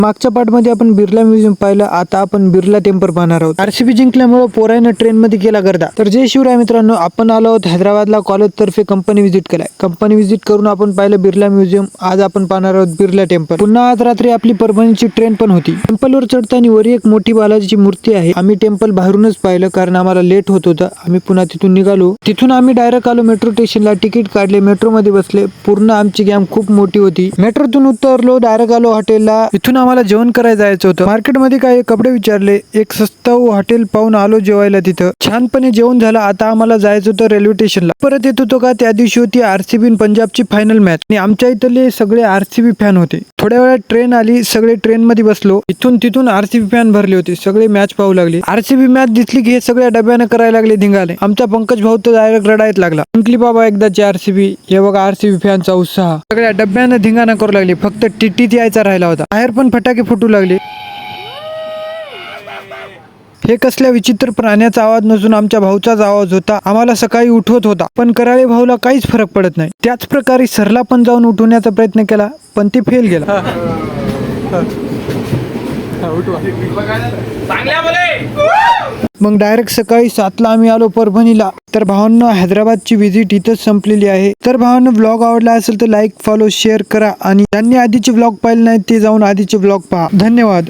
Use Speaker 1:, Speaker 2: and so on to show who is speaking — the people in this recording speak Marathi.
Speaker 1: मागच्या पार्टमध्ये आपण बिर्ला म्युझियम पाहिलं, आता आपण बिर्ला टेम्पल पाहणार आहोत. आरसीबी जिंकल्यामुळे पोरानं ट्रेन मध्ये केला गर्दा. तर जय शिवराय मित्रांनो, आपण आलो आहोत हैदराबादला कॉलेज तर्फे कंपनी व्हिजिट केलाय. कंपनी व्हिजिट करून आपण पाहिलं बिर्ला म्युझियम. आज आपण पाहणार आहोत बिर्ला टेम्पल. पुन्हा आज रात्री आपली परभणीची ट्रेन पण होती. टेम्पलवर चढताना वरी एक मोठी बालाजीची मूर्ती आहे. आम्ही टेम्पल बाहेरूनच पाहिलं कारण आम्हाला लेट होत होतं. आम्ही पुन्हा तिथून निघालो. तिथून आम्ही डायरेक्ट आलो मेट्रो स्टेशनला. तिकीट काढले, मेट्रो मध्ये बसले. पूर्ण आमची गॅंग खूप मोठी होती. मेट्रोतून उतरलो, डायरेक्ट आलो हॉटेलला. इथून आम्हाला जेवण करायला जायचं होतं. मार्केटमध्ये काही कपडे विचारले, एक सस्ताऊ हॉटेल पाहून आलो जेवायला. तिथं छानपणे जेवण झालं. आता आम्हाला जायचं होतं रेल्वे स्टेशनला. परत येत होतो का त्या दिवशी होती आरसीबी पंजाबची फायनल मॅच आणि आमच्या इथले सगळे आरसीबी फॅन होते. थोड्या वेळात ट्रेन आली, सगळे ट्रेन मध्ये बसलो. इथून तिथून आरसीबी फॅन भरले होते. सगळे मॅच पाहू लागले. आरसीबी मॅच दिसली की हे सगळ्या डब्याने करायला लागले धिंगाले. आमचा पंकज भाऊ तर डायरेक्ट रडायला लागला. जिंकली बाबा एकदाची आरसीबी. हे बघा आरसीबी फॅनचा उत्साह. सगळ्या डब्याने धिंगाणा करू लागले. फक्त टीटीत यायचा राहिला होता. बाहेर पण फटाके फुटू लागले. हे कसल्या विचित्र प्राण्याचा आवाज नसून आमच्या भाऊचाच आवाज होता. आम्हाला सकाळी उठवत होता, पण कराळे भाऊला काहीच फरक पडत नाही. त्याच प्रकारे सरला पण जाऊन उठवण्याचा प्रयत्न केला, पण ते फेल गेला. मग डायरेक्ट सकाळी 7ला आम्ही आलो परभणीला. तर भावांनो, हैदराबादची व्हिजिट इथंच संपलेली आहे. तर भावांनो, व्लॉग आवडला असेल तर लाईक, फॉलो, शेअर करा आणि ज्यांनी आधीचे व्लॉग पाहिले नाही ते जाऊन आधीचे व्लॉग पहा. धन्यवाद.